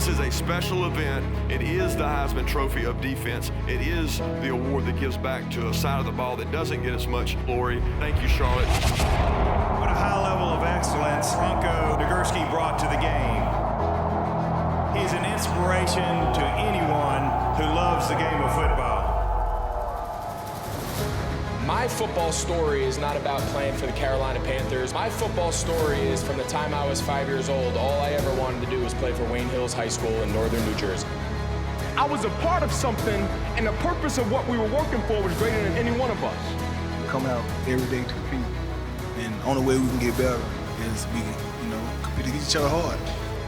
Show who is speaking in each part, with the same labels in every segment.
Speaker 1: This is a special event. It is the Heisman Trophy of defense. It is the award that gives back to a side of the ball that doesn't get as much glory. Thank you, Charlotte.
Speaker 2: What a high level of excellence Bronco Nagurski brought to the game. He's an inspiration to anyone who loves the game of football.
Speaker 3: My football story is not about playing for the Carolina Panthers. My football story is from the time I was 5 years old. All I ever wanted to do was play for Wayne Hills High School in northern New Jersey.
Speaker 4: I was a part of something, and the purpose of what we were working for was greater than any one of us.
Speaker 5: We come out every day to compete, and the only way we can get better is we, compete against each other hard.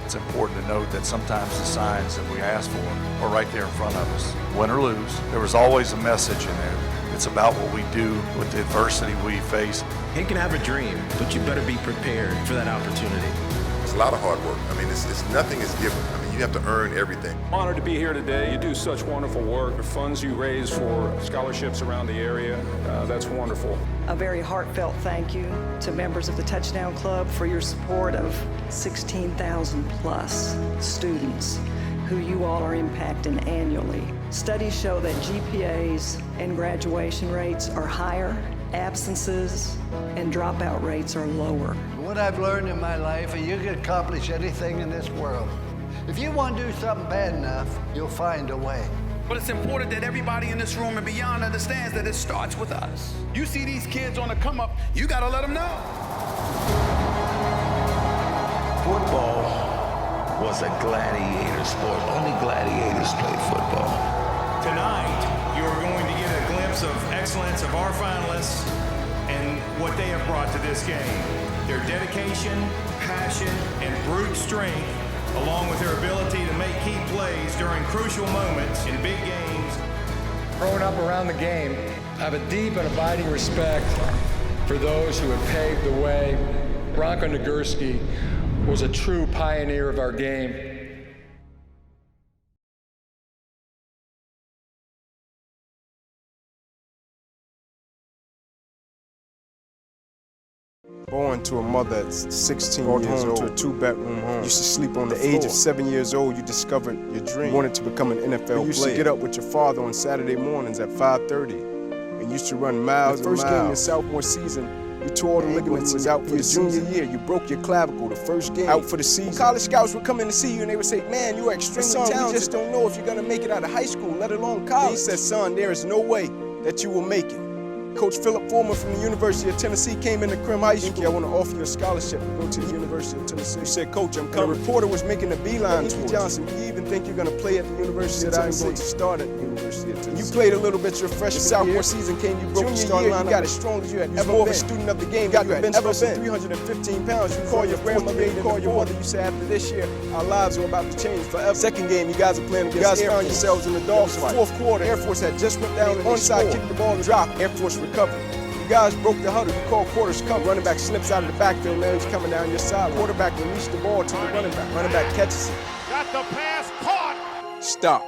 Speaker 6: It's important to note that sometimes the signs that we ask for are right there in front of us. Win or lose, there was always a message in there. It's about what we do with the adversity we face.
Speaker 7: You can have a dream, but you better be prepared for that opportunity.
Speaker 8: It's a lot of hard work. I mean, it's nothing is given. I mean, you have to earn everything.
Speaker 9: Honored to be here today. You do such wonderful work. The funds you raise for scholarships around the area, that's wonderful.
Speaker 10: A very heartfelt thank you to members of the Touchdown Club for your support of 16,000 plus students who you all are impacting annually. Studies show that GPAs and graduation rates are higher, absences and dropout rates are lower.
Speaker 11: What I've learned in my life is you can accomplish anything in this world. If you want to do something bad enough, you'll find a way.
Speaker 12: But it's important that everybody in this room and beyond understands that it starts with us. You see these kids on the come up, you gotta let them know.
Speaker 13: Football was a gladiator sport. Only gladiators played football.
Speaker 2: Tonight, you are going to get a glimpse of excellence of our finalists and what they have brought to this game. Their dedication, passion, and brute strength, along with their ability to make key plays during crucial moments in big games.
Speaker 14: Growing up around the game, I have a deep and abiding respect for those who have paved the way. Bronco Nagurski was a true pioneer of our game.
Speaker 15: Born to a mother at 16 years old, to a two-bedroom home. Used to sleep on the floor. At the age of 7 years old, you discovered your dream. You wanted to become an NFL player. You used to get up with your father on Saturday mornings at 5:30 and used to run miles and miles. The first game of your sophomore season, you tore the ligaments. You was out for your junior year. You broke your clavicle the first game. Out for the season. College scouts would come in to see you and they would say, man, you are extremely talented. We just don't know if you're going to make it out of high school, let alone college. He said, son, there is no way that you will make it. Coach Philip Foreman from the University of Tennessee came into Crim High School. Inky, I want to offer you a scholarship to go to the University of Tennessee. You said, Coach, I'm coming. The reporter was making a beeline to Inky Johnson. Do you even think you're going to play at the University of Tennessee? I'm going to start at the University of Tennessee. You played a little bit your freshman sophomore season came. You broke the starting lineup. You got as strong as you had ever been. More of a student of the game. You had ever been. 315 pounds. You call your grandmother, you call your mother. You say, after this year, our lives are about to change forever. Second game, you guys are playing against Air Force. You guys found yourselves in the dogfight. Fourth quarter, Air Force had just went down onside, kicked the ball and dropped. Air Force recovered. You guys broke the huddle. You called quarters come. Running back slips out of the backfield. Now he's coming down your side. Quarterback released the ball to the running back. Running back catches it.
Speaker 2: Got the pass caught.
Speaker 15: Stop.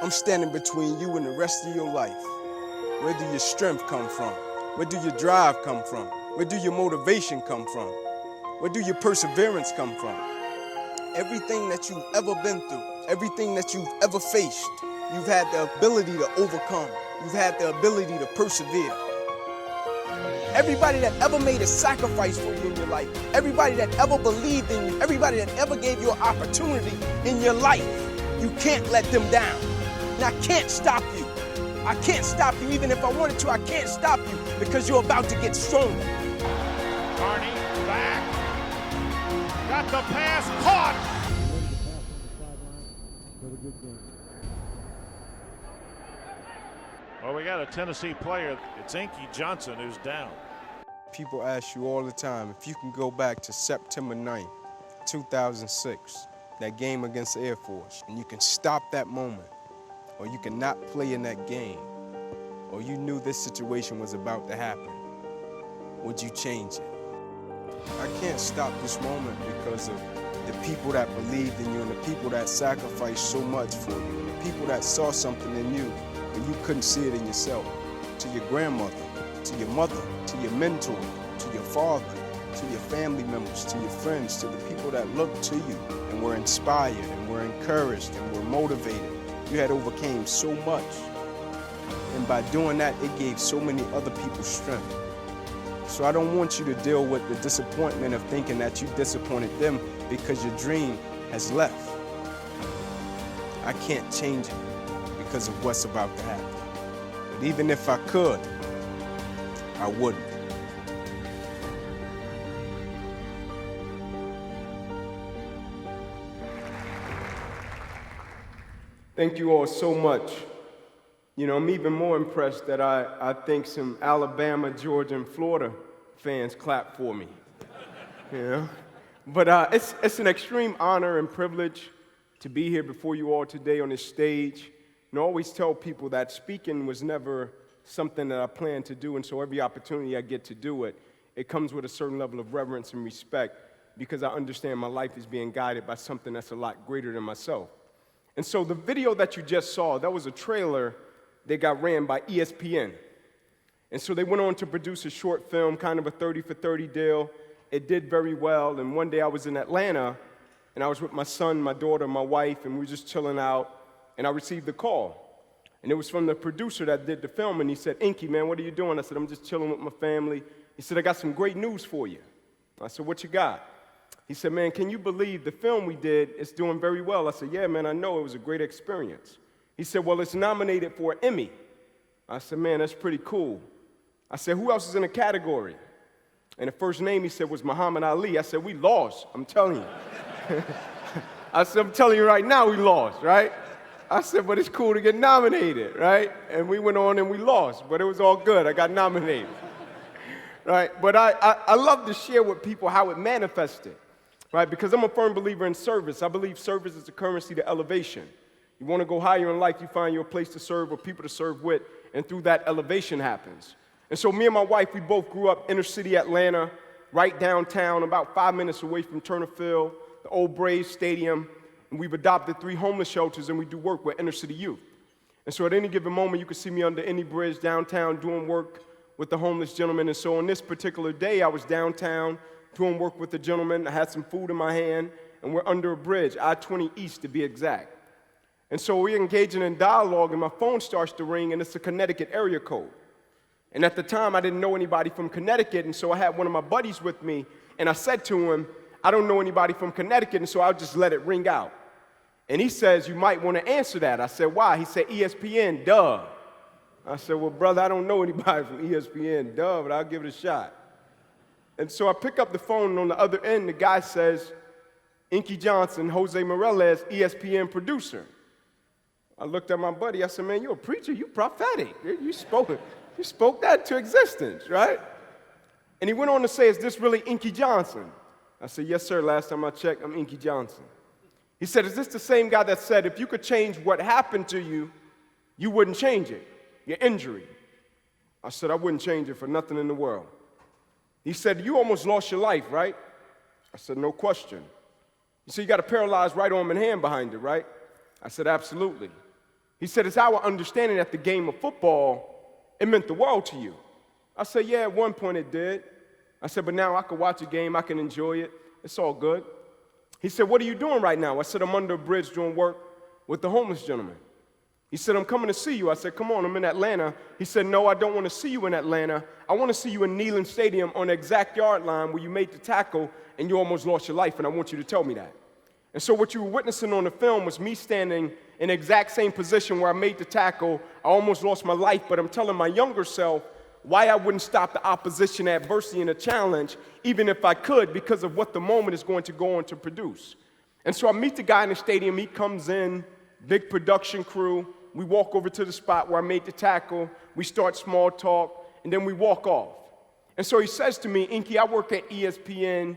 Speaker 15: I'm standing between you and the rest of your life. Where do your strength come from? Where do your drive come from? Where do your motivation come from? Where do your perseverance come from? Everything that you've ever been through, everything that you've ever faced, you've had the ability to overcome. You've had the ability to persevere. Everybody that ever made a sacrifice for you in your life, everybody that ever believed in you, everybody that ever gave you an opportunity in your life, you can't let them down. And I can't stop you. I can't stop you. Even if I wanted to, I can't stop you because you're about to get stronger.
Speaker 2: Carney back. Got the pass caught. Well, we got a Tennessee player. It's Inky Johnson who's down.
Speaker 15: People ask you all the time if you can go back to September 9th, 2006, that game against the Air Force, and you can stop that moment, or you can not play in that game, or you knew this situation was about to happen, would you change it? I can't stop this moment because of the people that believed in you and the people that sacrificed so much for you, and the people that saw something in you and you couldn't see it in yourself. To your grandmother, to your mother, to your mentor, to your father, to your family members, to your friends, to the people that look to you and were inspired and were encouraged and were motivated. You had overcame so much. And by doing that, it gave so many other people strength. So I don't want you to deal with the disappointment of thinking that you disappointed them because your dream has left. I can't change it because of what's about to happen. But even if I could, I wouldn't. Thank you all so much. You know, I'm even more impressed that I think some Alabama, Georgia, and Florida fans clapped for me. You know? But it's an extreme honor and privilege to be here before you all today on this stage. And I always tell people that speaking was never something that I planned to do, and so every opportunity I get to do it, it comes with a certain level of reverence and respect because I understand my life is being guided by something that's a lot greater than myself. And so the video that you just saw, that was a trailer that got ran by ESPN. And so they went on to produce a short film, kind of a 30 for 30 deal. It did very well, and one day I was in Atlanta, and I was with my son, my daughter, my wife, and we were just chilling out, and I received a call. And it was from the producer that did the film, and he said, "Inky, man, what are you doing?" I said, "I'm just chilling with my family." He said, "I got some great news for you." I said, "What you got?" He said, "Man, can you believe the film we did is doing very well?" I said, "Yeah, man, I know. It was a great experience." He said, "Well, it's nominated for an Emmy." I said, "Man, that's pretty cool." I said, "Who else is in the category?" And the first name he said was Muhammad Ali. I said, "We lost, I'm telling you." I said, "I'm telling you right now, we lost, right?" I said, "But it's cool to get nominated, right?" And we went on and we lost, but it was all good. I got nominated, right? But I love to share with people how it manifested, right? Because I'm a firm believer in service. I believe service is the currency to elevation. You want to go higher in life, you find your place to serve or people to serve with, and through that, elevation happens. And so me and my wife, we both grew up inner city Atlanta, right downtown, about 5 minutes away from Turner Field, the old Braves Stadium, and we've adopted 3 homeless shelters, and we do work with inner city youth. And so at any given moment, you can see me under any bridge downtown doing work with the homeless gentleman. And so on this particular day, I was downtown doing work with the gentleman. I had some food in my hand, and we're under a bridge, I-20 East to be exact. And so we're engaging in dialogue, and my phone starts to ring, and it's a Connecticut area code. And at the time, I didn't know anybody from Connecticut, and so I had one of my buddies with me, and I said to him, "I don't know anybody from Connecticut, and so I'll just let it ring out." And he says, "You might want to answer that." I said, "Why?" He said, "ESPN, duh." I said, "Well, brother, I don't know anybody from ESPN, duh, but I'll give it a shot." And so I pick up the phone, and on the other end, the guy says, "Inky Johnson, Jose Morales, ESPN producer." I looked at my buddy, I said, "Man, you're a preacher, you prophetic. You spoke that to existence, right?" And he went on to say, "Is this really Inky Johnson?" I said, "Yes, sir, last time I checked, I'm Inky Johnson." He said, "Is this the same guy that said if you could change what happened to you, you wouldn't change it, your injury?" I said, "I wouldn't change it for nothing in the world." He said, "You almost lost your life, right?" I said, "No question." He said, "You got a paralyzed right arm and hand behind it, right?" I said, "Absolutely." He said, "It's our understanding that the game of football, it meant the world to you." I said, "Yeah, at one point it did." I said, "But now I can watch a game, I can enjoy it, it's all good." He said, "What are you doing right now?" I said, "I'm under a bridge doing work with the homeless gentleman." He said, "I'm coming to see you." I said, "Come on, I'm in Atlanta." He said, "No, I don't want to see you in Atlanta. I want to see you in Neyland Stadium on the exact yard line where you made the tackle and you almost lost your life, and I want you to tell me that." And so what you were witnessing on the film was me standing in the exact same position where I made the tackle. I almost lost my life, but I'm telling my younger self why I wouldn't stop the opposition, adversity, and the challenge, even if I could, because of what the moment is going to go on to produce. And so I meet the guy in the stadium. He comes in, big production crew. We walk over to the spot where I made the tackle. We start small talk, and then we walk off. And so he says to me, "Inky, I work at ESPN.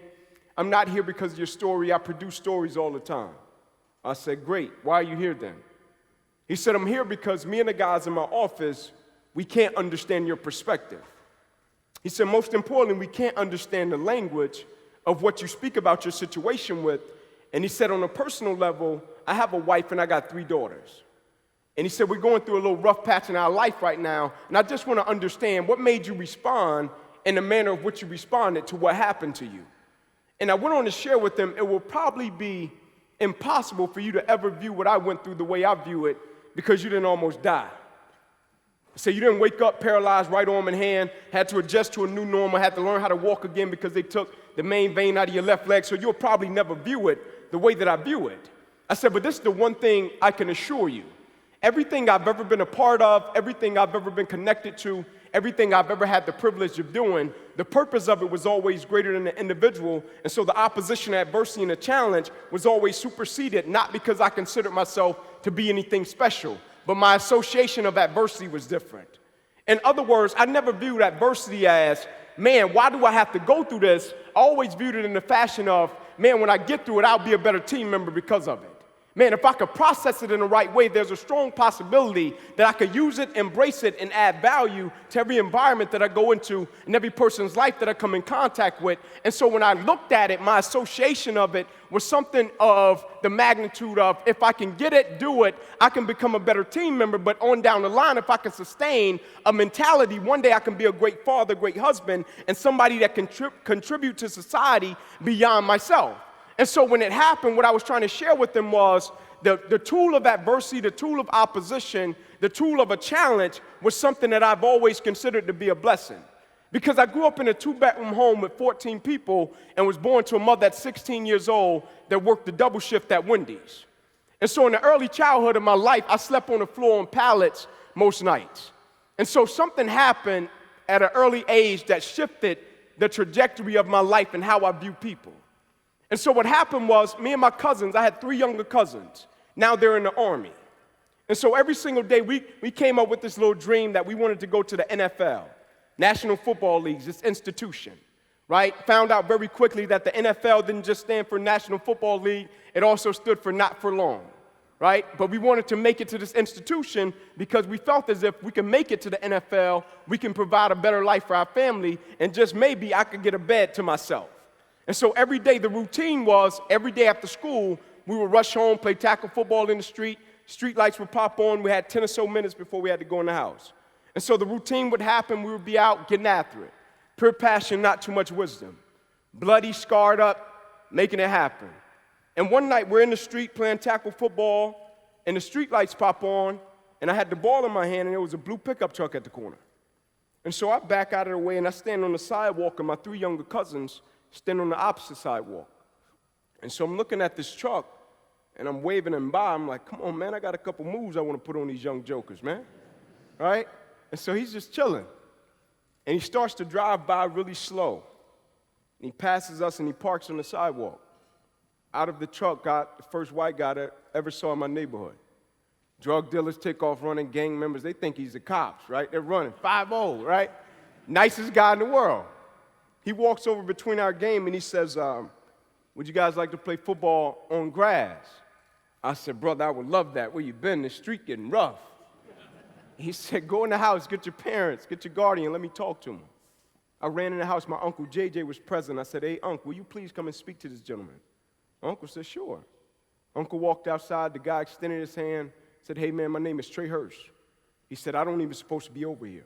Speaker 15: I'm not here because of your story. I produce stories all the time." I said, "Great. Why are you here then?" He said, "I'm here because me and the guys in my office, we can't understand your perspective." He said, "Most importantly, we can't understand the language of what you speak about your situation with." And he said, "On a personal level, I have a wife and I got 3 daughters." And he said, "We're going through a little rough patch in our life right now, and I just want to understand what made you respond
Speaker 4: in the manner of which you responded to what happened to you. And I went on to share with them, it will probably be impossible for you to ever view what I went through the way I view it because you didn't almost die. So you didn't wake up paralyzed, right arm and hand, had to adjust to a new normal, had to learn how to walk again because they took the main vein out of your left leg, so you'll probably never view it the way that I view it. I said, but this is the one thing I can assure you. Everything I've ever been a part of, everything I've ever been connected to, everything I've ever had the privilege of doing, the purpose of it was always greater than the individual, and so the opposition, adversity, and the challenge was always superseded, not because I considered myself to be anything special, but my association of adversity was different. In other words, I never viewed adversity as, man, why do I have to go through this? I always viewed it in the fashion of, man, when I get through it, I'll be a better team member because of it. Man, if I could process it in the right way, there's a strong possibility that I could use it, embrace it, and add value to every environment that I go into and every person's life that I come in contact with. And so when I looked at it, my association of it was something of the magnitude of, if I can get it, do it, I can become a better team member. But on down the line, if I can sustain a mentality, one day I can be a great father, great husband, and somebody that can contribute to society beyond myself. And so when it happened, what I was trying to share with them was the tool of adversity, the tool of opposition, the tool of a challenge was something that I've always considered to be a blessing. Because I grew up in a 2-bedroom home with 14 people and was born to a mother at 16 years old that worked the double shift at Wendy's. And so in the early childhood of my life, I slept on the floor on pallets most nights. And so something happened at an early age that shifted the trajectory of my life and how I view people. And so what happened was, me and my cousins, I had 3 younger cousins. Now they're in the Army. And so every single day, we came up with this little dream that we wanted to go to the NFL, National Football League, this institution, right? Found out very quickly that the NFL didn't just stand for National Football League, it also stood for not for long, right? But we wanted to make it to this institution because we felt as if we can make it to the NFL, we can provide a better life for our family, and just maybe I could get a bed to myself. And so every day, the routine was, every day after school, we would rush home, play tackle football in the street. Street lights would pop on. We had 10 or so minutes before we had to go in the house. And so the routine would happen. We would be out getting after it. Pure passion, not too much wisdom. Bloody, scarred up, making it happen. And one night, we're in the street playing tackle football, and the street lights pop on, and I had the ball in my hand, and there was a blue pickup truck at the corner. And so I back out of the way, and I stand on the sidewalk, and my 3 younger cousins stand on the opposite sidewalk. And so I'm looking at this truck, and I'm waving him by. I'm like, come on, man, I got a couple moves I want to put on these young jokers, man. Right? And so he's just chilling. And he starts to drive by really slow. And he passes us, and he parks on the sidewalk. Out of the truck got the first white guy that I ever saw in my neighborhood. Drug dealers take off running, gang members, they think he's the cops, right? They're running, 5-0, right? Nicest guy in the world. He walks over between our game and he says, would you guys like to play football on grass? I said, brother, I would love that. Where you been? The street getting rough. He said, go in the house, get your parents, get your guardian, let me talk to him. I ran in the house, my uncle JJ was present. I said, hey, uncle, will you please come and speak to this gentleman? My uncle said, sure. Uncle walked outside, the guy extended his hand, said, hey man, my name is Trey Hurst. He said, I don't even supposed to be over here.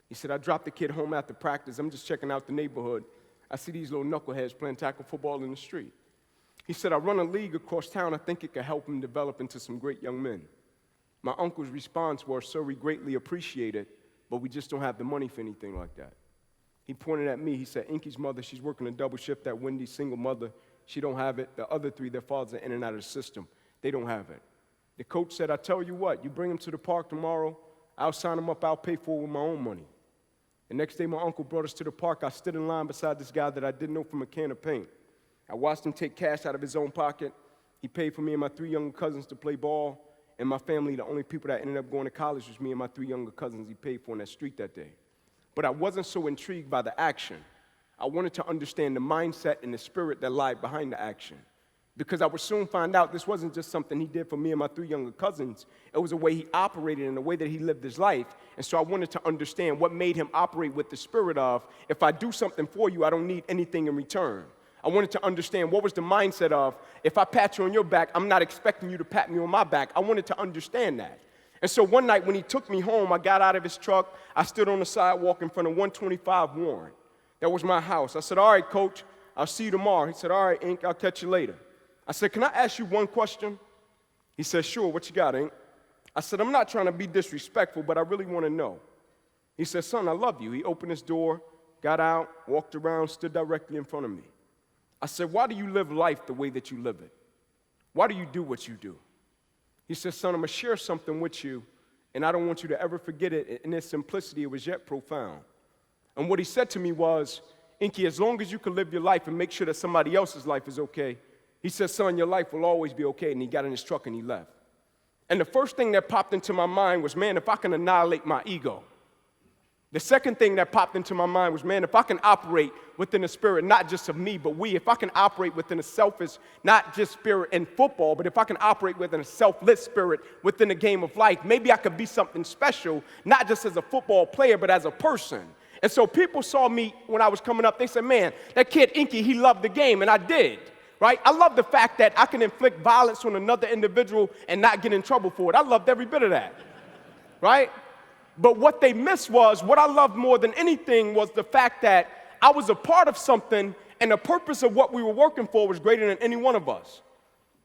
Speaker 4: He said, I dropped the kid home after practice. I'm just checking out the neighborhood. I see these little knuckleheads playing tackle football in the street. He said, I run a league across town. I think it could help him develop into some great young men. My uncle's response was, sir, we greatly appreciate it, but we just don't have the money for anything like that. He pointed at me. He said, Inky's mother, she's working a double shift at Wendy's, single mother. She don't have it. The other 3, their fathers are in and out of the system. They don't have it. The coach said, I tell you what, you bring him to the park tomorrow, I'll sign him up, I'll pay for it with my own money. The next day, my uncle brought us to the park. I stood in line beside this guy that I didn't know from a can of paint. I watched him take cash out of his own pocket. He paid for me and my 3 younger cousins to play ball. And my family, the only people that ended up going to college was me and my 3 younger cousins he paid for on that street that day. But I wasn't so intrigued by the action. I wanted to understand the mindset and the spirit that lied behind the action. Because I would soon find out this wasn't just something he did for me and my 3 younger cousins. It was a way he operated and the way that he lived his life. And so I wanted to understand what made him operate with the spirit of, if I do something for you, I don't need anything in return. I wanted to understand what was the mindset of, if I pat you on your back, I'm not expecting you to pat me on my back. I wanted to understand that. And so one night when he took me home, I got out of his truck. I stood on the sidewalk in front of 125 Warren. That was my house. I said, all right, coach, I'll see you tomorrow. He said, all right, Ink, I'll catch you later. I said, can I ask you one question? He said, sure, what you got, Ink? I said, I'm not trying to be disrespectful, but I really want to know. He said, son, I love you. He opened his door, got out, walked around, stood directly in front of me. I said, why do you live life the way that you live it? Why do you do what you do? He said, son, I'm going to share something with you, and I don't want you to ever forget it. In its simplicity, it was yet profound. And what he said to me was, Inky, as long as you can live your life and make sure that somebody else's life is okay, he said, son, your life will always be okay. And he got in his truck and he left. And the first thing that popped into my mind was, man, if I can annihilate my ego. The second thing that popped into my mind was, man, if I can operate within the spirit, not just of me, but if I can operate within a selfish, not just spirit in football, but if I can operate within a selfless spirit within the game of life, maybe I could be something special, not just as a football player, but as a person. And so people saw me when I was coming up, they said, man, that kid Inky, he loved the game, and I did. Right? I love the fact that I can inflict violence on another individual and not get in trouble for it. I loved every bit of that. Right? But what they missed was, what I loved more than anything was the fact that I was a part of something, and the purpose of what we were working for was greater than any one of us.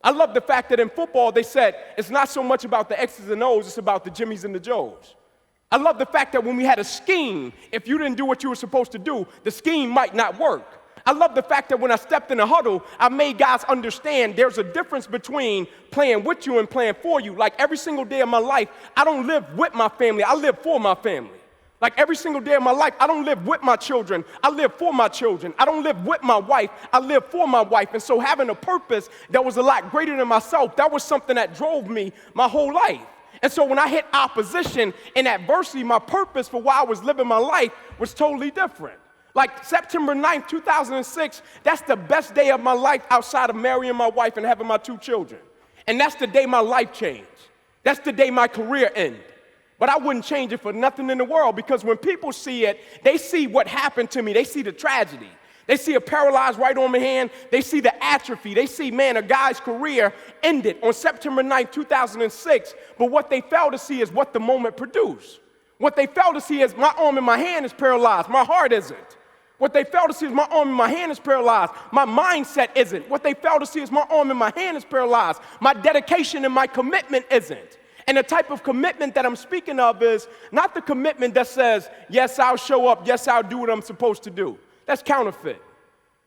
Speaker 4: I love the fact that in football, they said, it's not so much about the X's and O's, it's about the Jimmies and the Joes. I love the fact that when we had a scheme, if you didn't do what you were supposed to do, the scheme might not work. I love the fact that when I stepped in a huddle, I made guys understand there's a difference between playing with you and playing for you. Like every single day of my life, I don't live with my family, I live for my family. Like every single day of my life, I don't live with my children, I live for my children. I don't live with my wife, I live for my wife. And so having a purpose that was a lot greater than myself, that was something that drove me my whole life. And so when I hit opposition and adversity, my purpose for why I was living my life was totally different. Like September 9th, 2006, that's the best day of my life outside of marrying my wife and having my 2 children. And that's the day my life changed. That's the day my career ended. But I wouldn't change it for nothing in the world, because when people see it, they see what happened to me. They see the tragedy. They see a paralyzed right arm and hand. They see the atrophy. They see, man, a guy's career ended on September 9th, 2006. But what they fail to see is what the moment produced. What they fail to see is my arm and my hand is paralyzed. My heart isn't. What they fail to see is my arm and my hand is paralyzed. My mindset isn't. What they fail to see is my arm and my hand is paralyzed. My dedication and my commitment isn't. And the type of commitment that I'm speaking of is not the commitment that says, yes, I'll show up, yes, I'll do what I'm supposed to do. That's counterfeit.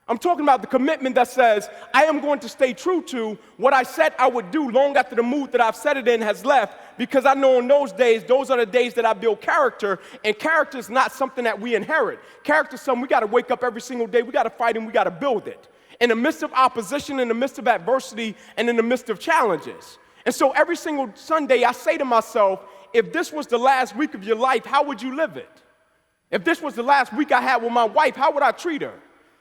Speaker 4: I'm talking about the commitment that says, I am going to stay true to what I said I would do long after the mood that I've set it in has left, because I know in those days, those are the days that I build character, and character is not something that we inherit. Character is something we got to wake up every single day, we got to fight, and we got to build it. In the midst of opposition, in the midst of adversity, and in the midst of challenges. And so every single Sunday, I say to myself, if this was the last week of your life, how would you live it? If this was the last week I had with my wife, how would I treat her?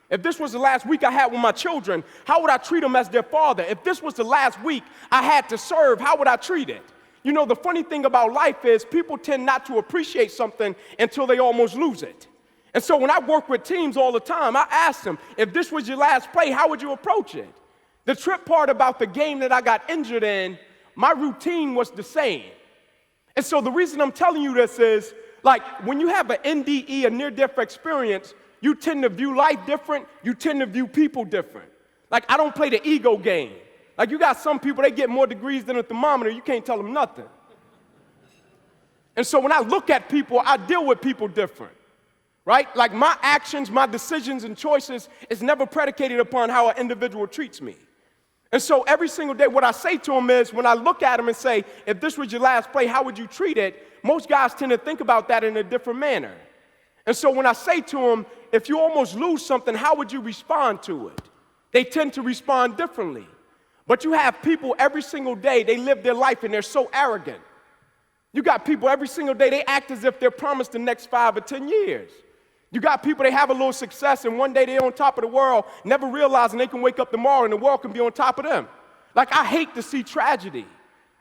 Speaker 4: If this was the last week I had with my children, how would I treat them as their father? If this was the last week I had to serve, how would I treat it? You know, the funny thing about life is people tend not to appreciate something until they almost lose it. And so when I work with teams all the time, I ask them, if this was your last play, how would you approach it? The trip part about the game that I got injured in, my routine was the same. And so the reason I'm telling you this is, like, when you have an NDE, a near-death experience, you tend to view life different, you tend to view people different. Like, I don't play the ego game. Like, you got some people, they get more degrees than a thermometer, you can't tell them nothing. And so when I look at people, I deal with people different, right? Like, my actions, my decisions and choices is never predicated upon how an individual treats me. And so every single day, what I say to them is, when I look at them and say, if this was your last play, how would you treat it? Most guys tend to think about that in a different manner. And so when I say to them, if you almost lose something, how would you respond to it? They tend to respond differently. But you have people every single day, they live their life and they're so arrogant. You got people every single day, they act as if they're promised the next 5 or 10 years. You got people, they have a little success, and one day they're on top of the world, never realizing they can wake up tomorrow and the world can be on top of them. Like, I hate to see tragedy.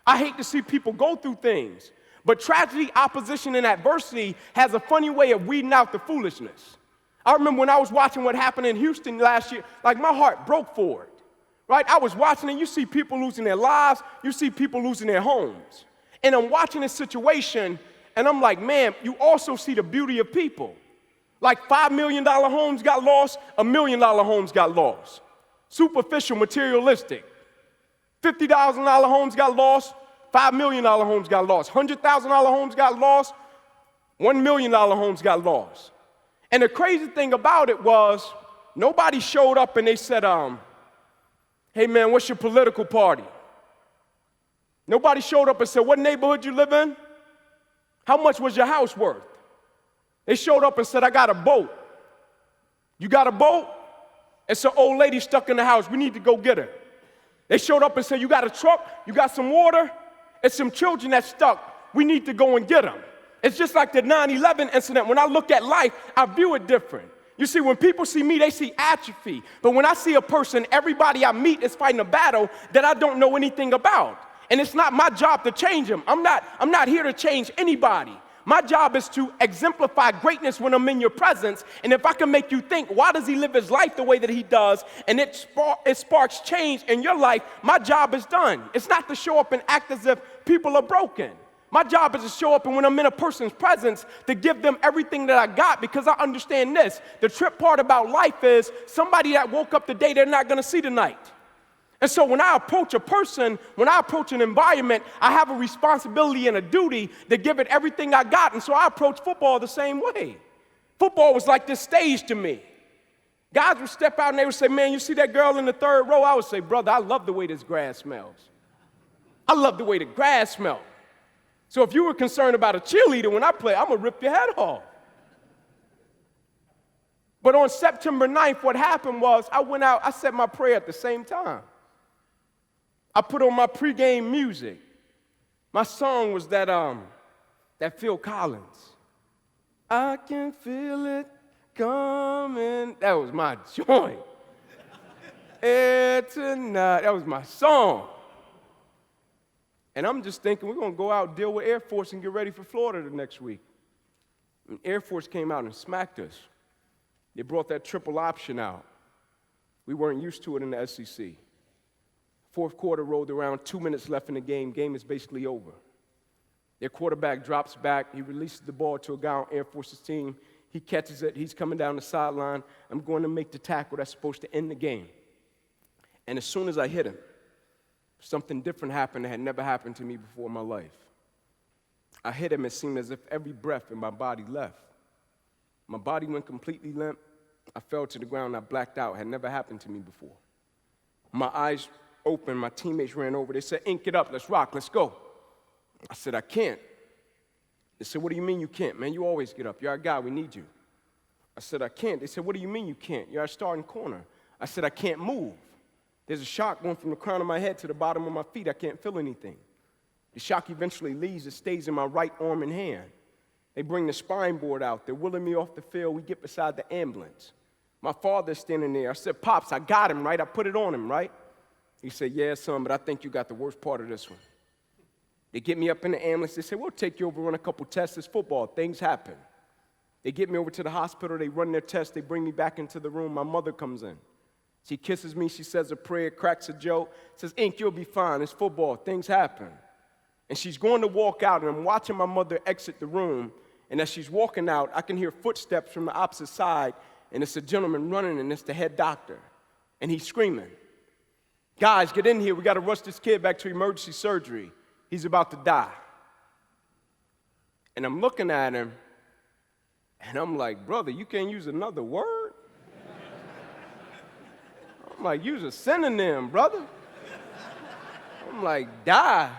Speaker 4: I hate to see people go through things. But tragedy, opposition, and adversity has a funny way of weeding out the foolishness. I remember when I was watching what happened in Houston last year, like, my heart broke for it, right? I was watching it, you see people losing their lives, you see people losing their homes. And I'm watching this situation, and I'm like, man, you also see the beauty of people. Like $5 million homes got lost, $1 million homes got lost. Superficial, materialistic. $50,000 homes got lost, $5 million homes got lost. $100,000 homes got lost, $1 million homes got lost. And the crazy thing about it was, nobody showed up and they said, hey man, what's your political party? Nobody showed up and said, what neighborhood you live in? How much was your house worth? They showed up and said, I got a boat. You got a boat? It's an old lady stuck in the house. We need to go get her. They showed up and said, you got a truck? You got some water? It's some children that's stuck. We need to go and get them. It's just like the 9/11 incident. When I look at life, I view it different. You see, when people see me, they see atrophy. But when I see a person, everybody I meet is fighting a battle that I don't know anything about. And it's not my job to change them. I'm not here to change anybody. My job is to exemplify greatness when I'm in your presence. And if I can make you think, why does he live his life the way that he does? And it sparks change in your life, my job is done. It's not to show up and act as if people are broken. My job is to show up and when I'm in a person's presence, to give them everything that I got, because I understand this. The trip part about life is somebody that woke up the day they're not going to see tonight. And so when I approach a person, when I approach an environment, I have a responsibility and a duty to give it everything I got. And so I approach football the same way. Football was like this stage to me. Guys would step out and they would say, man, you see that girl in the third row? I would say, brother, I love the way this grass smells. I love the way the grass smells. So if you were concerned about a cheerleader when I play, I'm going to rip your head off. But on September 9th, what happened was I went out, I said my prayer at the same time. I put on my pregame music. My song was that Phil Collins. I can feel it coming. That was my joint. Tonight. That was my song. And I'm just thinking, we're going to go out, deal with Air Force, and get ready for Florida the next week. And Air Force came out and smacked us. They brought that triple option out. We weren't used to it in the SEC. Fourth quarter rolled around, 2 minutes left in the game. Game is basically over. Their quarterback drops back. He releases the ball to a guy on Air Force's team. He catches it. He's coming down the sideline. I'm going to make the tackle that's supposed to end the game. And as soon as I hit him, something different happened that had never happened to me before in my life. I hit him. It seemed as if every breath in my body left. My body went completely limp. I fell to the ground. I blacked out. It had never happened to me before. My eyes open, my teammates ran over. They said, Ink, get up, let's rock, let's go. I said, I can't. They said, what do you mean you can't? Man, you always get up. You're our guy, we need you. I said, I can't. They said, what do you mean you can't? You're our starting corner. I said, I can't move. There's a shock going from the crown of my head to the bottom of my feet. I can't feel anything. The shock eventually leaves. It stays in my right arm and hand. They bring the spine board out. They're wheeling me off the field. We get beside the ambulance. My father's standing there. I said, Pops, I got him, right? I put it on him, right? He said, yeah, son, but I think you got the worst part of this one. They get me up in the ambulance. They say, we'll take you over, run a couple tests. It's football. Things happen. They get me over to the hospital. They run their tests. They bring me back into the room. My mother comes in. She kisses me. She says a prayer, cracks a joke, says, Ink, you'll be fine. It's football. Things happen. And she's going to walk out, and I'm watching my mother exit the room. And as she's walking out, I can hear footsteps from the opposite side, and it's a gentleman running, and it's the head doctor. And he's screaming, guys, get in here. We got to rush this kid back to emergency surgery. He's about to die. And I'm looking at him, and I'm like, brother, you can't use another word? I'm like, use a synonym, brother. I'm like, die.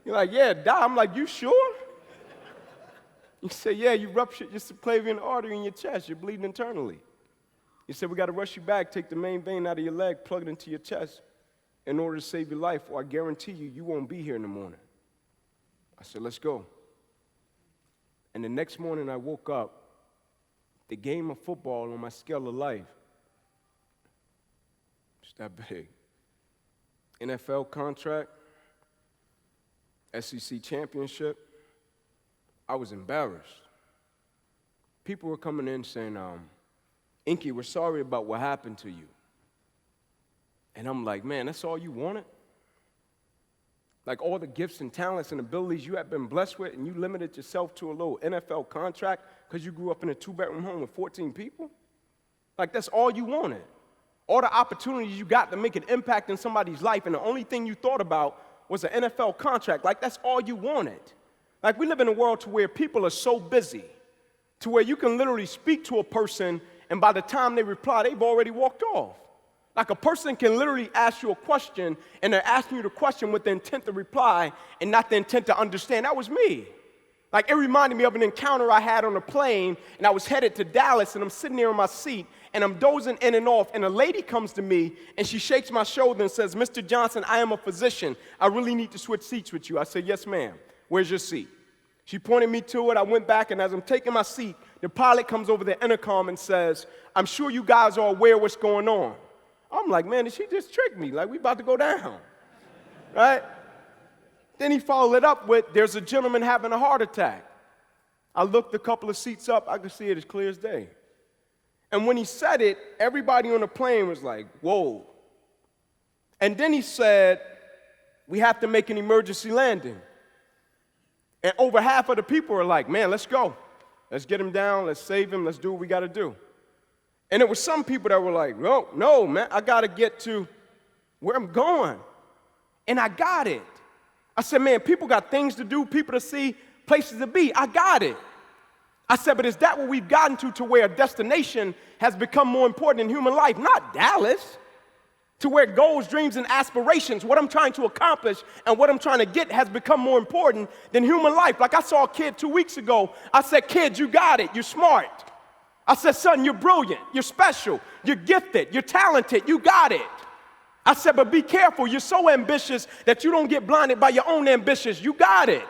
Speaker 4: You're like, yeah, die. I'm like, you sure? You say, yeah, you ruptured your subclavian artery in your chest. You're bleeding internally. He said, we got to rush you back, take the main vein out of your leg, plug it into your chest in order to save your life, or I guarantee you, you won't be here in the morning. I said, let's go. And the next morning I woke up, the game of football on my scale of life, it's that big. NFL contract, SEC championship. I was embarrassed. People were coming in saying, Inky, we're sorry about what happened to you. And I'm like, man, that's all you wanted? like all the gifts and talents and abilities you have been blessed with, and you limited yourself to a little NFL contract because you grew up in a 2-bedroom home with 14 people? Like, that's all you wanted. All the opportunities you got to make an impact in somebody's life, and the only thing you thought about was an NFL contract. Like, that's all you wanted. Like, we live in a world to where people are so busy to where you can literally speak to a person, and by the time they reply, they've already walked off. Like, a person can literally ask you a question, and they're asking you the question with the intent to reply and not the intent to understand. That was me. Like, it reminded me of an encounter I had on a plane, and I was headed to Dallas, and I'm sitting there in my seat, and I'm dozing in and off, and a lady comes to me, and she shakes my shoulder and says, "Mr. Johnson, I am a physician. I really need to switch seats with you." I said, "Yes, ma'am. Where's your seat?" She pointed me to it. I went back, and as I'm taking my seat, the pilot comes over the intercom and says, "I'm sure you guys are aware what's going on." I'm like, man, did she just trick me? Like, we about to go down, right? Then he followed it up with, "There's a gentleman having a heart attack." I looked a couple of seats up. I could see it as clear as day. And when he said it, everybody on the plane was like, whoa. And then he said, "We have to make an emergency landing." And over half of the people are like, "Man, let's go. Let's get him down. Let's save him. Let's do what we got to do." And there were some people that were like, no, man, I got to get to where I'm going. And I got it. I said, man, people got things to do, people to see, places to be. I got it. I said, but is that what we've gotten to where a destination has become more important in human life? Not Dallas. To where goals, dreams, and aspirations, what I'm trying to accomplish and what I'm trying to get has become more important than human life. Like, I saw a kid 2 weeks ago. I said, "Kid, you got it. You're smart." I said, "Son, you're brilliant. You're special. You're gifted. You're talented. You got it." I said, "But be careful. You're so ambitious that you don't get blinded by your own ambitions. You got it."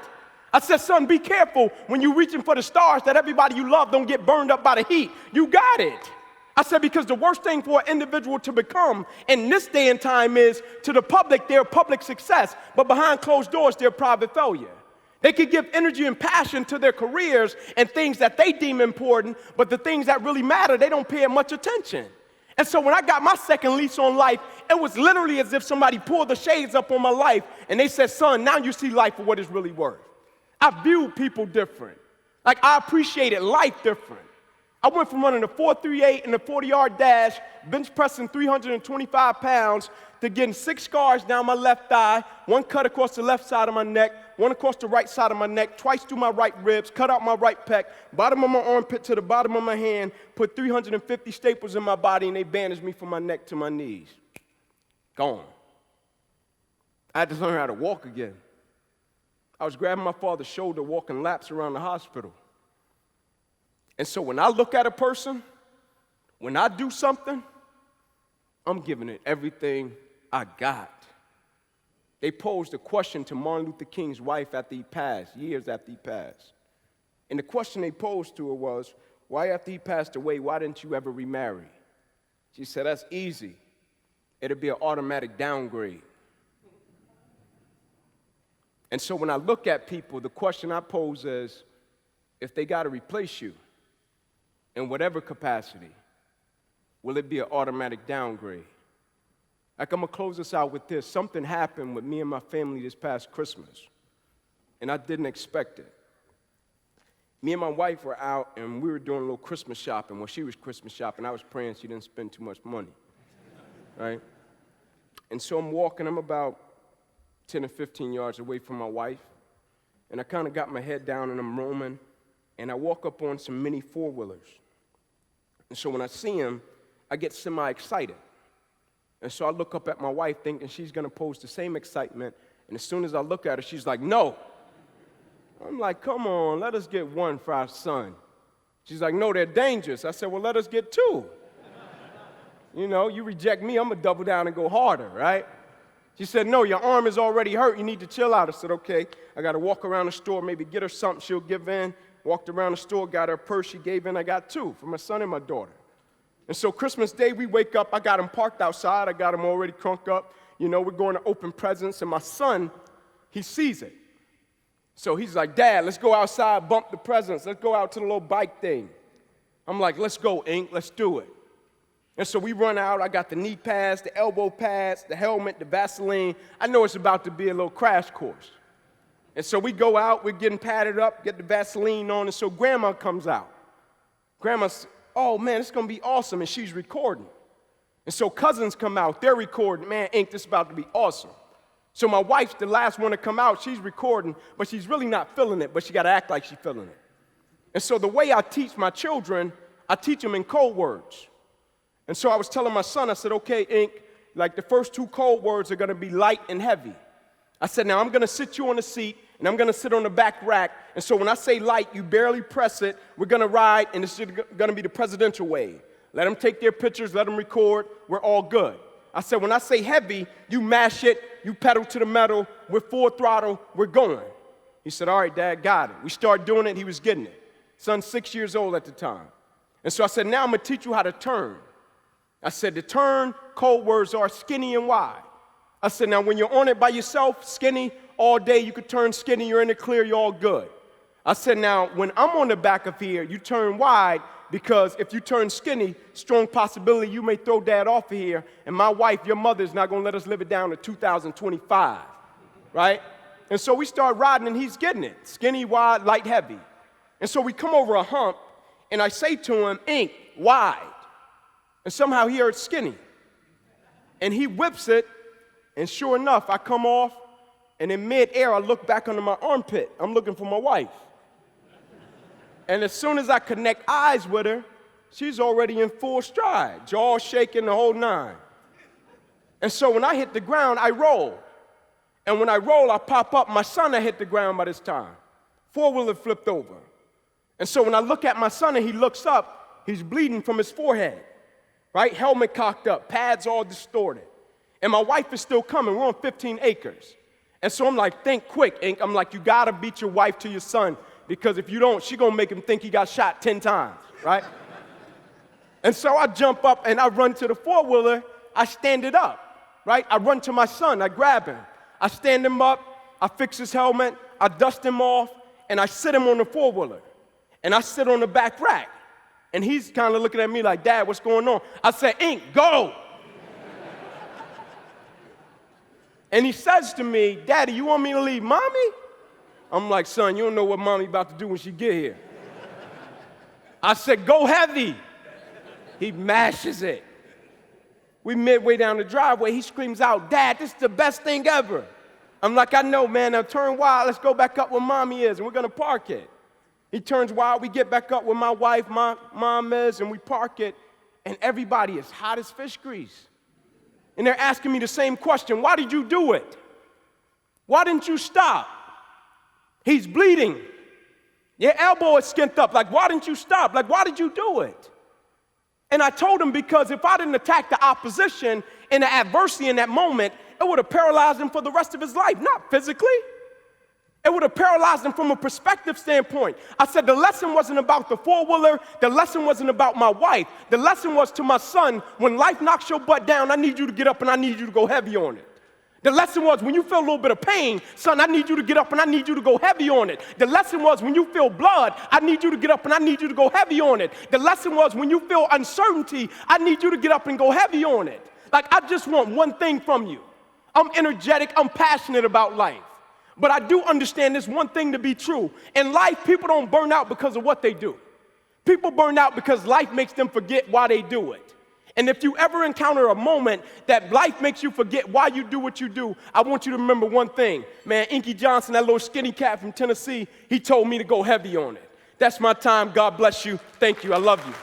Speaker 4: I said, "Son, be careful when you're reaching for the stars that everybody you love don't get burned up by the heat. You got it." I said, because the worst thing for an individual to become in this day and time is, to the public, they're public success, but behind closed doors, they're private failure. They could give energy and passion to their careers and things that they deem important, but the things that really matter, they don't pay it much attention. And so when I got my second lease on life, it was literally as if somebody pulled the shades up on my life, and they said, "Son, now you see life for what it's really worth." I viewed people different. Like, I appreciated life different. I went from running a 4.38 and a 40-yard dash, bench pressing 325 pounds, to getting 6 scars down my left thigh, 1 cut across the left side of my neck, 1 across the right side of my neck, twice through my right ribs, cut out my right pec, bottom of my armpit to the bottom of my hand, put 350 staples in my body, and they bandaged me from my neck to my knees. Gone. I had to learn how to walk again. I was grabbing my father's shoulder, walking laps around the hospital. And so when I look at a person, when I do something, I'm giving it everything I got. They posed a question to Martin Luther King's wife after he passed, years after he passed. And the question they posed to her was, "Why after he passed away, why didn't you ever remarry?" She said, "That's easy. It'll be an automatic downgrade." And so when I look at people, the question I pose is, if they got to replace you, in whatever capacity, will it be an automatic downgrade? Like, I'm going to close this out with this. Something happened with me and my family this past Christmas, and I didn't expect it. Me and my wife were out, and we were doing a little Christmas shopping. Well, she was Christmas shopping. I was praying she didn't spend too much money, right? And so I'm walking. I'm about 10 or 15 yards away from my wife, and I kind of got my head down, and I'm roaming, and I walk up on some mini four-wheelers. And so when I see him, I get semi-excited. And so I look up at my wife thinking she's going to pose the same excitement. And as soon as I look at her, she's like, "No." I'm like, "Come on, let us get one for our son." She's like, "No, they're dangerous." I said, "Well, let us get 2. You know, you reject me, I'm going to double down and go harder, right? She said, "No, your arm is already hurt. You need to chill out." I said, "Okay." I got to walk around the store, maybe get her something she'll give in. Walked around the store, got her a purse, she gave in. I got 2 for my son and my daughter. And so Christmas Day, we wake up, I got him parked outside, I got him already crunk up. You know, we're going to open presents, and my son, he sees it. So he's like, "Dad, let's go outside, bump the presents. Let's go out to the little bike thing." I'm like, "Let's go, Ink, let's do it." And so we run out. I got the knee pads, the elbow pads, the helmet, the Vaseline. I know it's about to be a little crash course. And so we go out, we're getting padded up, get the Vaseline on, and so Grandma comes out. Grandma's, oh man, it's gonna be awesome, and she's recording. And so cousins come out, they're recording, man, Ink, this is about to be awesome. So my wife's the last one to come out, she's recording, but she's really not feeling it, but she gotta act like she's feeling it. And so the way I teach my children, I teach them in code words. And so I was telling my son, I said, okay, Ink, like the first 2 code words are gonna be light and heavy. I said, now I'm gonna sit you on the seat, and I'm gonna sit on the back rack, and so when I say light, you barely press it, we're gonna ride, and this is gonna be the presidential wave. Let them take their pictures, let them record, we're all good. I said, when I say heavy, you mash it, you pedal to the metal, we're full throttle, we're going. He said, all right, Dad, got it. We started doing it, he was getting it. Son's 6 years old at the time. And so I said, now I'm gonna teach you how to turn. I said, the turn code words are skinny and wide. I said, now when you're on it by yourself, skinny, all day, you could turn skinny, you're in the clear, you're all good. I said, now when I'm on the back of here, you turn wide, because if you turn skinny, strong possibility you may throw Dad off of here, and my wife, your mother, is not gonna let us live it down to 2025, right? And so we start riding, and he's getting it, skinny, wide, light, heavy. And so we come over a hump, and I say to him, Ink, wide. And somehow he heard skinny. And he whips it, and sure enough, I come off, and in mid-air, I look back under my armpit. I'm looking for my wife. And as soon as I connect eyes with her, she's already in full stride, jaw shaking, the whole 9. And so when I hit the ground, I roll. And when I roll, I pop up. My son had hit the ground by this time. 4-wheeler flipped over. And so when I look at my son and he looks up, he's bleeding from his forehead, right? Helmet cocked up, pads all distorted. And my wife is still coming. We're on 15 acres. And so I'm like, think quick, Ink. I'm like, you gotta beat your wife to your son, because if you don't, she gonna make him think he got shot 10 times, right? And so I jump up and I run to the 4-wheeler, I stand it up, right? I run to my son, I grab him. I stand him up, I fix his helmet, I dust him off, and I sit him on the 4-wheeler. And I sit on the back rack. And he's kind of looking at me like, Dad, what's going on? I said, Ink, go! And he says to me, Daddy, you want me to leave Mommy? I'm like, son, you don't know what Mommy about to do when she get here. I said, go heavy. He mashes it. We midway down the driveway, he screams out, Dad, this is the best thing ever. I'm like, I know, man, now turn wild, let's go back up where Mommy is, and we're gonna park it. He turns wild, we get back up where my wife, my mom is, and we park it, and everybody is hot as fish grease. And they're asking me the same question, why did you do it? Why didn't you stop? He's bleeding. Your elbow is skint up, like why didn't you stop? Like why did you do it? And I told him because if I didn't attack the opposition and the adversity in that moment, it would have paralyzed him for the rest of his life, not physically. It would have paralyzed him from a perspective standpoint. I said the lesson wasn't about the 4-wheeler. The lesson wasn't about my wife. The lesson was to my son, when life knocks your butt down, I need you to get up and I need you to go heavy on it. The lesson was when you feel a little bit of pain, son, I need you to get up and I need you to go heavy on it. The lesson was when you feel blood, I need you to get up and I need you to go heavy on it. The lesson was when you feel uncertainty, I need you to get up and go heavy on it. Like I just want one thing from you. I'm energetic, I'm passionate about life. But I do understand this one thing to be true. In life, people don't burn out because of what they do. People burn out because life makes them forget why they do it. And if you ever encounter a moment that life makes you forget why you do what you do, I want you to remember one thing. Man, Inky Johnson, that little skinny cat from Tennessee, he told me to go heavy on it. That's my time. God bless you. Thank you. I love you.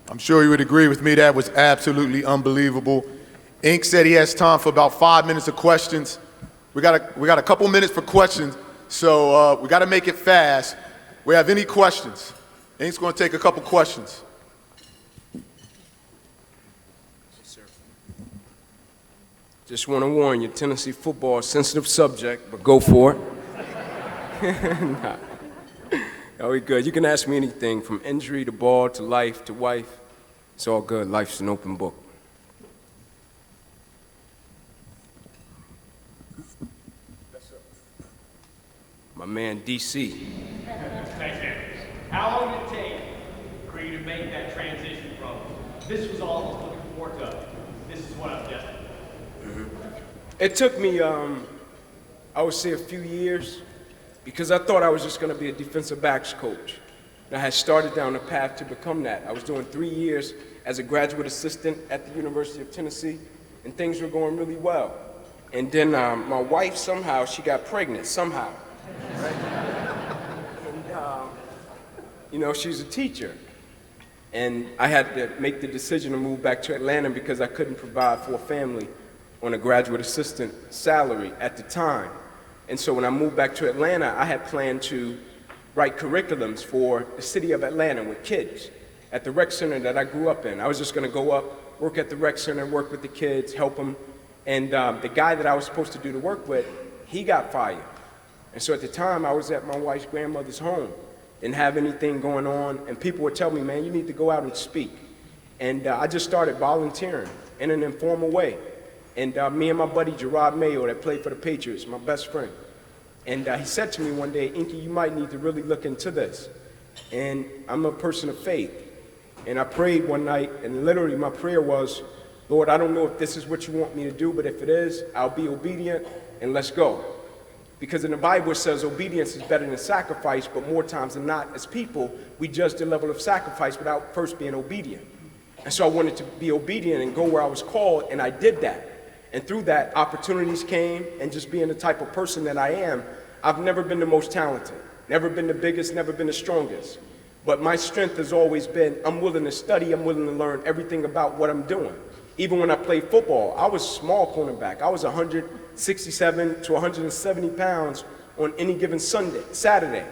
Speaker 8: I'm sure you would agree with me, that was absolutely unbelievable. Ink said he has time for about 5 minutes of questions. We got a couple minutes for questions, so we got to make it fast. We have any questions? Ink's going to take a couple questions.
Speaker 4: Just want to warn you, Tennessee football is a sensitive subject, but go for it. Nah. Oh, we good. You can ask me anything from injury to ball to life to wife. It's all good. Life's an open book. My man, DC.
Speaker 16: Thanks, man. How long did it take for you to make that transition from this was all I was looking forward to, this is what I'm destined for?
Speaker 4: It took me, I would say a few years, because I thought I was just going to be a defensive backs coach. And I had started down the path to become that. I was doing 3 years as a graduate assistant at the University of Tennessee, and things were going really well. And then my wife, somehow, she got pregnant, somehow. Right? And, you know, she's a teacher. And I had to make the decision to move back to Atlanta because I couldn't provide for a family on a graduate assistant salary at the time. And so when I moved back to Atlanta, I had planned to write curriculums for the city of Atlanta with kids at the rec center that I grew up in. I was just gonna go up, work at the rec center, work with the kids, help them. And the guy that I was supposed to do the work with, he got fired. And so at the time, I was at my wife's grandmother's home, didn't have anything going on, and people would tell me, man, you need to go out and speak. And I just started volunteering in an informal way. And me and my buddy Gerard Mayo that played for the Patriots, my best friend, and he said to me one day, Inky, you might need to really look into this. And I'm a person of faith. And I prayed one night, and literally my prayer was, Lord, I don't know if this is what you want me to do, but if it is, I'll be obedient, and let's go. Because in the Bible it says obedience is better than sacrifice, but more times than not, as people, we judge the level of sacrifice without first being obedient. And so I wanted to be obedient and go where I was called, and I did that. And through that, opportunities came, and just being the type of person that I am, I've never been the most talented, never been the biggest, never been the strongest. But my strength has always been, I'm willing to study, I'm willing to learn everything about what I'm doing. Even when I played football, I was small cornerback. I was 167 to 170 pounds on any given Saturday.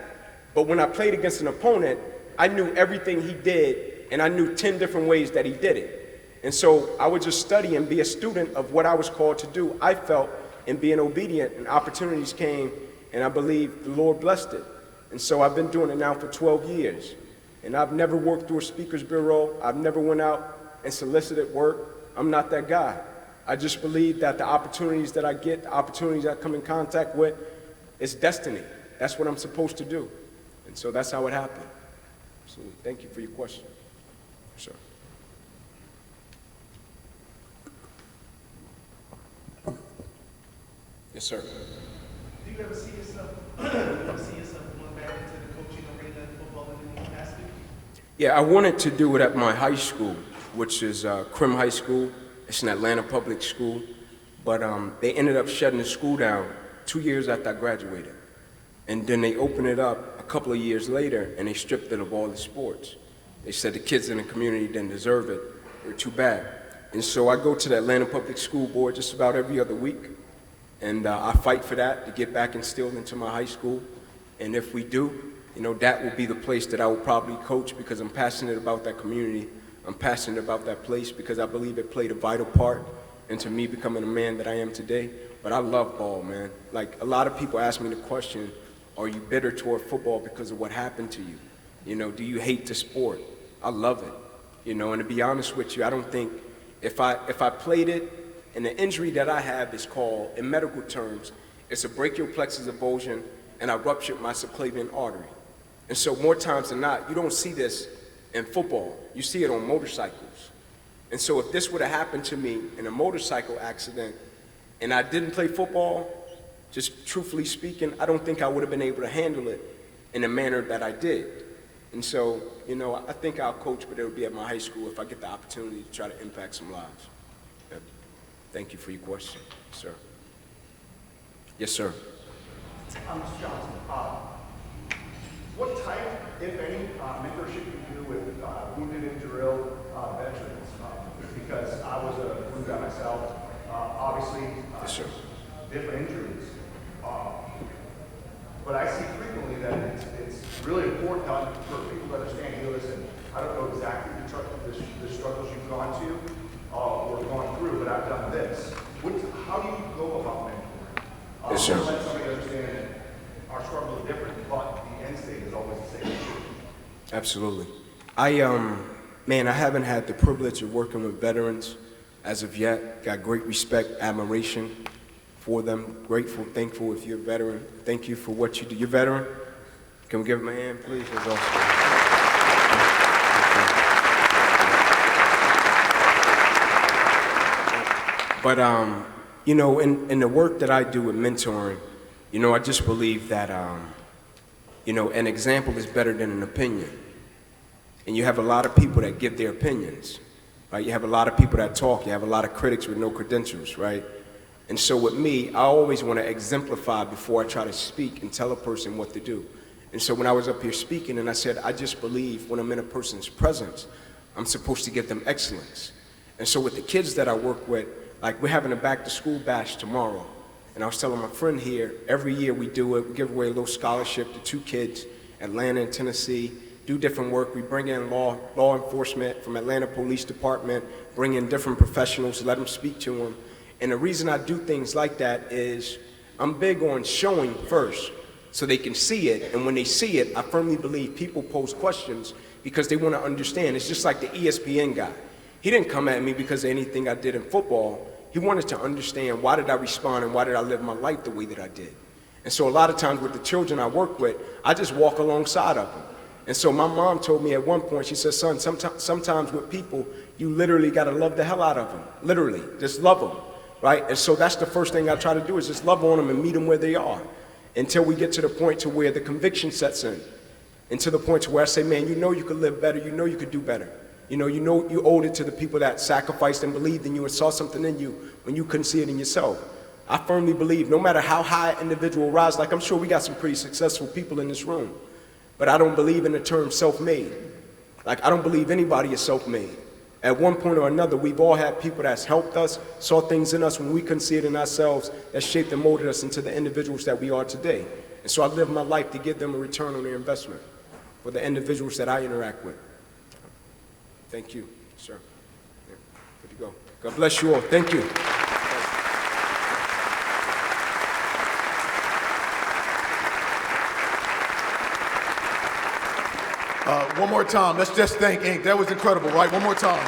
Speaker 4: But when I played against an opponent, I knew everything he did, and I knew 10 different ways that he did it. And so I would just study and be a student of what I was called to do. I felt in being obedient, and opportunities came, and I believe the Lord blessed it. And so I've been doing it now for 12 years. And I've never worked through a speaker's bureau. I've never went out and solicited work. I'm not that guy. I just believe that the opportunities that I get, the opportunities I come in contact with, it's destiny. That's what I'm supposed to do. And so that's how it happened. So thank you for your question. Sure. Yes, sir.
Speaker 17: Do you ever see yourself going back into the coaching arena in football in any capacity?
Speaker 4: Yeah, I wanted to do it at my high school, which is Crim High School. It's an Atlanta public school, but they ended up shutting the school down 2 years after I graduated. And then they opened it up a couple of years later, and they stripped it of all the sports. They said the kids in the community didn't deserve it. They were too bad. And so I go to the Atlanta Public School Board just about every other week, and I fight for that to get back instilled into my high school. And if we do, you know, that will be the place that I will probably coach because I'm passionate about that community. I'm passionate about that place because I believe it played a vital part into me becoming the man that I am today. But I love ball, man. Like, a lot of people ask me the question, are you bitter toward football because of what happened to you? You know, do you hate the sport? I love it. You know, and to be honest with you, I don't think, if I played it, and the injury that I have is called, in medical terms, it's a brachial plexus avulsion, and I ruptured my subclavian artery. And so more times than not, you don't see this in football. You see it on motorcycles. And so if this would have happened to me in a motorcycle accident and I didn't play football, just truthfully speaking, I don't think I would have been able to handle it in the manner that I did. And so, you know, I think I'll coach, but it'll be at my high school if I get the opportunity to try to impact some lives. Yeah. Thank you for your question, sir. Yes, sir.
Speaker 18: I'm Johnson. What type, if any, mentorship you do with wounded and drilled veterans? Because I was a wounded guy myself. Obviously,
Speaker 4: yes, sir.
Speaker 18: Different injuries. But I see frequently that it's really important for people to understand, hey, listen, I don't know exactly the struggles you've gone to or gone through, but I've done this. how do you go about mentoring?
Speaker 4: Yes, sir.
Speaker 18: Let somebody understand that our struggle is different, but the end state is always the same.
Speaker 4: Absolutely. I haven't had the privilege of working with veterans as of yet. Got great respect, admiration for them. Grateful, thankful if you're a veteran. Thank you for what you do. You're a veteran? Can we give him a hand, please? That's awesome. But, in the work that I do with mentoring, I just believe that, an example is better than an opinion. And you have a lot of people that give their opinions, right? You have a lot of people that talk. You have a lot of critics with no credentials, right? And so with me, I always want to exemplify before I try to speak and tell a person what to do. And so when I was up here speaking and I said, I just believe when I'm in a person's presence, I'm supposed to give them excellence. And so with the kids that I work with, like we're having a back to school bash tomorrow. And I was telling my friend here, every year we do it, we give away a little scholarship to 2 kids, Atlanta and Tennessee, do different work. We bring in law enforcement from Atlanta Police Department, bring in different professionals, let them speak to them. And the reason I do things like that is I'm big on showing first so they can see it. And when they see it, I firmly believe people pose questions because they want to understand. It's just like the ESPN guy. He didn't come at me because of anything I did in football. He wanted to understand why did I respond and why did I live my life the way that I did. And so a lot of times with the children I work with, I just walk alongside of them. And so my mom told me at one point, she said, son, sometimes with people, you literally got to love the hell out of them. Literally, just love them, right? And so that's the first thing I try to do is just love on them and meet them where they are until we get to the point to where the conviction sets in. And to the point to where I say, man, you could live better, you could do better. You owed it to the people that sacrificed and believed in you and saw something in you when you couldn't see it in yourself. I firmly believe no matter how high an individual rises, like I'm sure we got some pretty successful people in this room, but I don't believe in the term self-made. Like I don't believe anybody is self-made. At one point or another, we've all had people that's helped us, saw things in us when we couldn't see it in ourselves, that shaped and molded us into the individuals that we are today. And so I live my life to give them a return on their investment for the individuals that I interact with. Thank you, sir. Yeah, good to go. God bless you all. Thank you.
Speaker 8: One more time. Let's just thank Ink. That was incredible, right? One more time.